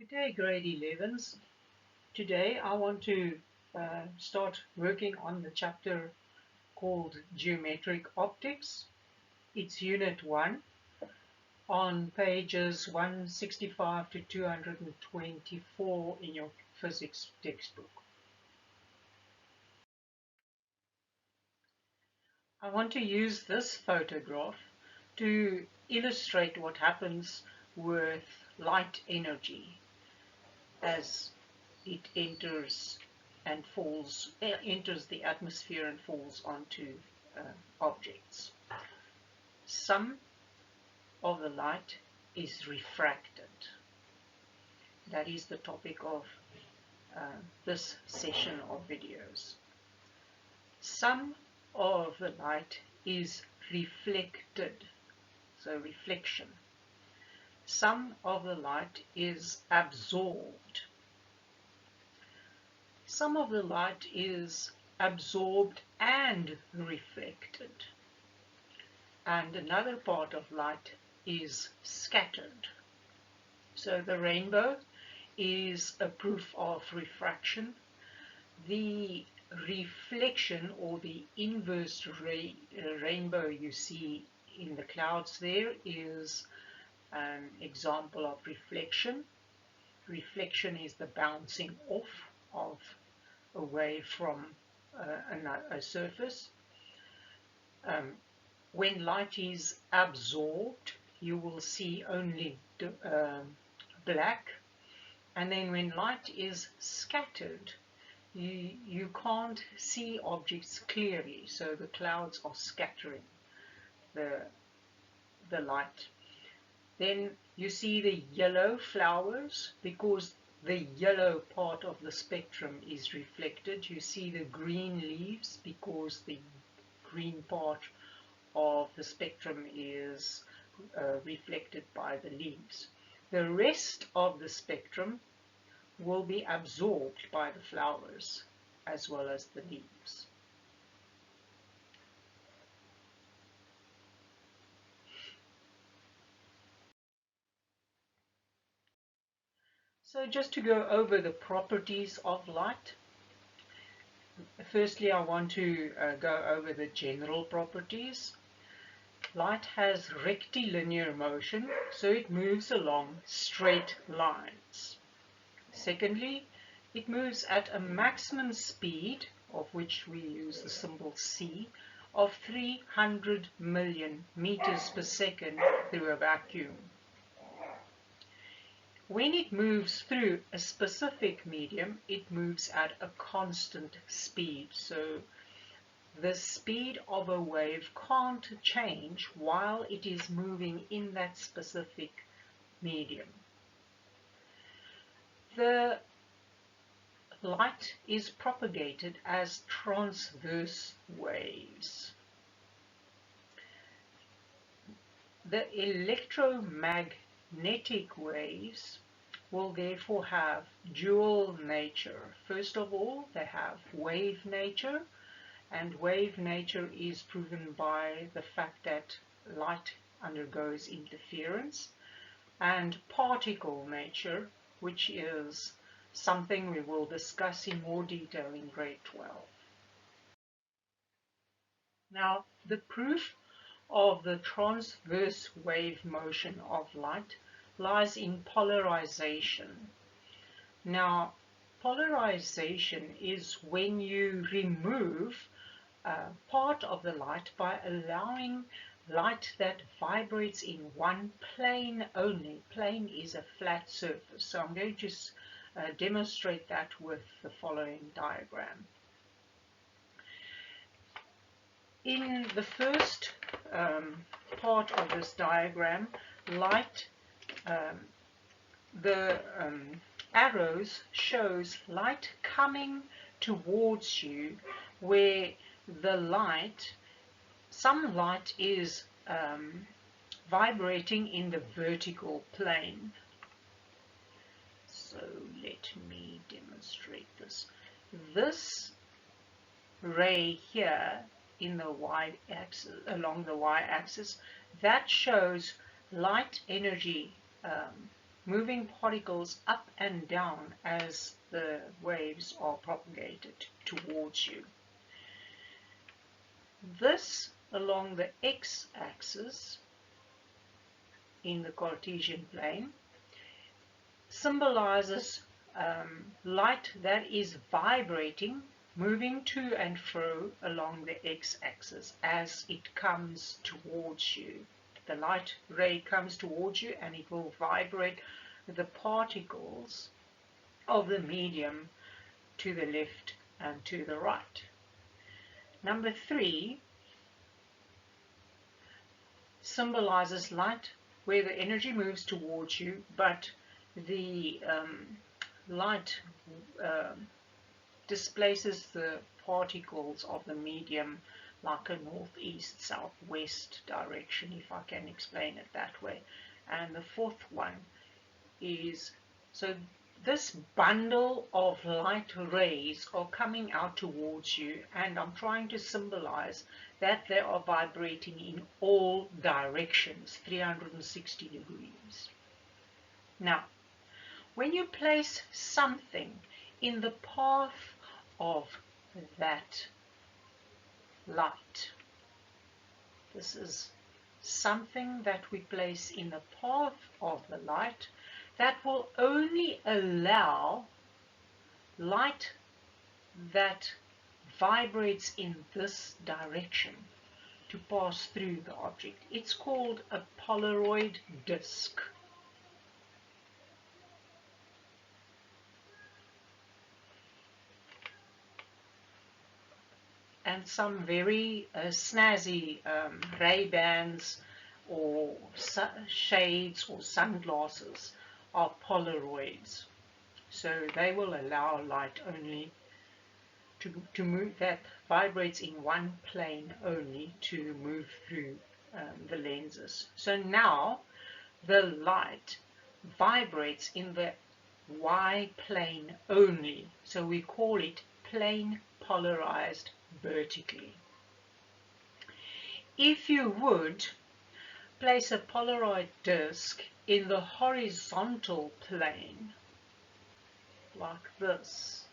Good day, grade 11s. Today I want to start working on the chapter called Geometric Optics. It's Unit 1 on pages 165 to 224 in your physics textbook. I want to use this photograph to illustrate what happens with light energy as it enters the atmosphere and falls onto objects. Some of the light is refracted. That is the topic of this session of videos. Some of the light is reflected, so reflection. Some of the light is absorbed. Some of the light is absorbed and reflected, and another part of light is scattered. So the rainbow is a proof of refraction. The reflection, or the inverse rainbow you see in the clouds there, is an example of reflection. Reflection is the bouncing off of away from a surface. When light is absorbed, you will see only black, and then when light is scattered, you can't see objects clearly, so the clouds are scattering the light. Then you see the yellow flowers because the yellow part of the spectrum is reflected. You see the green leaves because the green part of the spectrum is reflected by the leaves. The rest of the spectrum will be absorbed by the flowers as well as the leaves. So just to go over the properties of light, firstly I want to go over the general properties. Light has rectilinear motion, so it moves along straight lines. Secondly, it moves at a maximum speed, of which we use the symbol c, of 300 million meters per second through a vacuum. When it moves through a specific medium, it moves at a constant speed. So the speed of a wave can't change while it is moving in that specific medium. The light is propagated as transverse waves. The electromagnetic waves will therefore have dual nature. First of all, they have wave nature, and wave nature is proven by the fact that light undergoes interference, and particle nature, which is something we will discuss in more detail in grade 12. Now, the proof of the transverse wave motion of light lies in polarization. Now, polarization is when you remove part of the light by allowing light that vibrates in one plane only. Plane is a flat surface. So I'm going to demonstrate that with the following diagram. In the first part of this diagram, light, the arrows shows light coming towards you, where the light, some light is vibrating in the vertical plane. So let me demonstrate this. This ray here in the y-axis, along the y-axis, that shows light energy moving particles up and down as the waves are propagated towards you. This along the x-axis in the Cartesian plane symbolizes light that is vibrating, moving to and fro along the x-axis as it comes towards you. The light ray comes towards you and it will vibrate the particles of the medium to the left and to the right. Number 3 symbolizes light where the energy moves towards you, but the light displaces the particles of the medium like a northeast, southwest direction, if I can explain it that way. And the fourth one is, so this bundle of light rays are coming out towards you, and I'm trying to symbolize that they are vibrating in all directions, 360 degrees. Now, when you place something in the path of that light, this is something that we place in the path of the light that will only allow light that vibrates in this direction to pass through the object. It's called a Polaroid disc. And some very snazzy Ray-Bans or shades or sunglasses are Polaroids. So they will allow light only to move, that vibrates in one plane only, to move through the lenses. So now the light vibrates in the Y plane only. So we call it plane polarized vertically. If you would place a Polaroid disc in the horizontal plane, like this,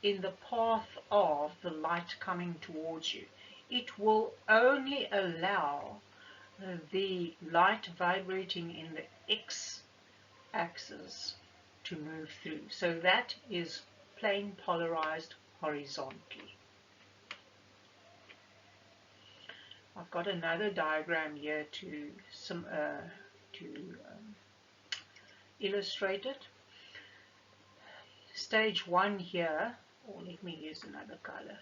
in the path of the light coming towards you, it will only allow the light vibrating in the x-axis to move through. So that is plane polarized horizontally. I've got another diagram here to illustrate it. Stage 1 here, or let me use another color.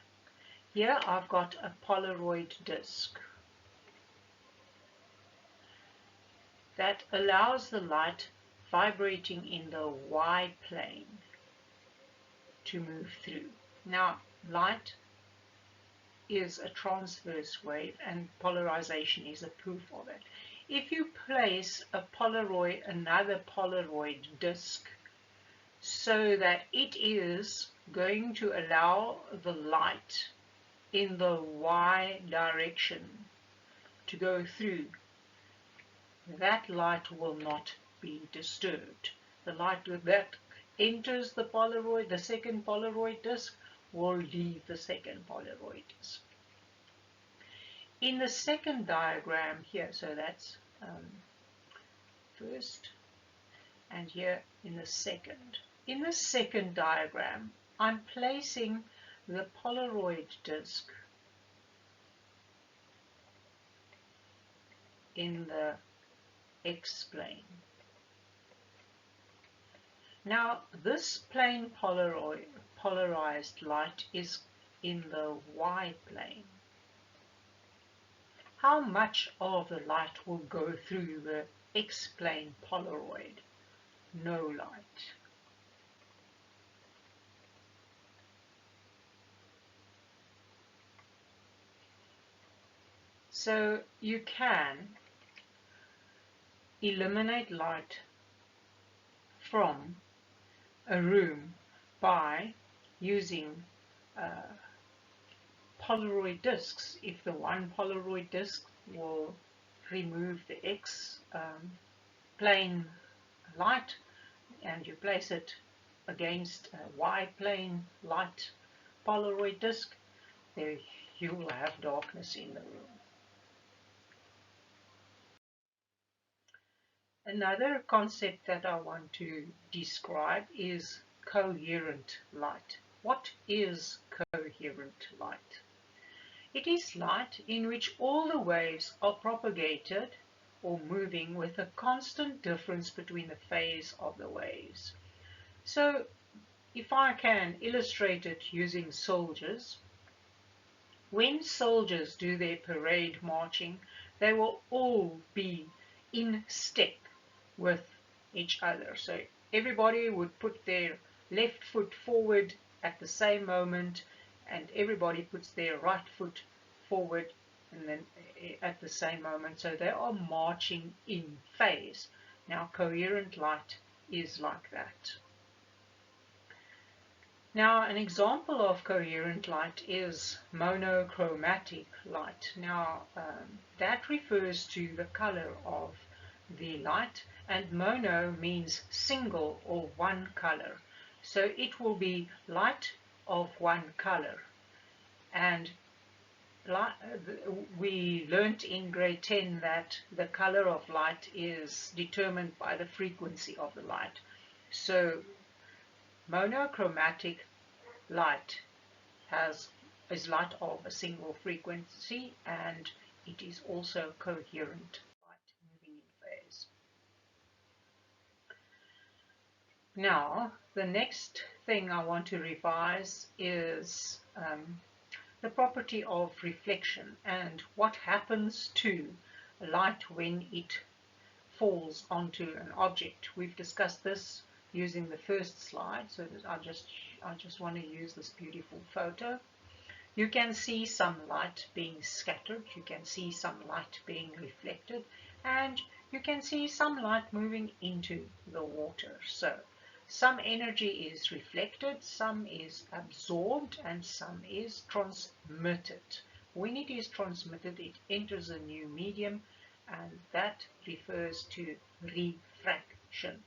Here I've got a Polaroid disc that allows the light vibrating in the Y plane to move through. Now, light is a transverse wave, and polarization is a proof of it. If you place another Polaroid disc so that it is going to allow the light in the Y direction to go through, that light will not be disturbed. The light that enters the second Polaroid disc, will leave the second Polaroid disc. In the second diagram here, so that's first, and here in the second. In the second diagram, I'm placing the Polaroid disc in the X-plane. Now, this plane polarized light is in the Y-plane. How much of the light will go through the X-plane Polaroid? No light. So you can eliminate light from a room by using Polaroid discs. If the one Polaroid disc will remove the X plane light and you place it against a Y-plane light Polaroid disc, there you will have darkness in the room. Another concept that I want to describe is coherent light. What is coherent light? It is light in which all the waves are propagated or moving with a constant difference between the phase of the waves. So if I can illustrate it using soldiers, when soldiers do their parade marching, they will all be in step with each other. So everybody would put their left foot forward at the same moment, and everybody puts their right foot forward and then at the same moment. So they are marching in phase. Now coherent light is like that. Now, an example of coherent light is monochromatic light. Now, that refers to the color of the light, and mono means single or one color. So it will be light of one color. And we learnt in grade 10 that the color of light is determined by the frequency of the light. So monochromatic light is light of a single frequency, and it is also coherent light moving in phase. Now, the next thing I want to revise is the property of reflection and what happens to light when it falls onto an object. We've discussed this using the first slide, so I just want to use this beautiful photo. You can see some light being scattered, you can see some light being reflected, and you can see some light moving into the water. So some energy is reflected, some is absorbed, and some is transmitted. When it is transmitted, it enters a new medium, and that refers to refraction.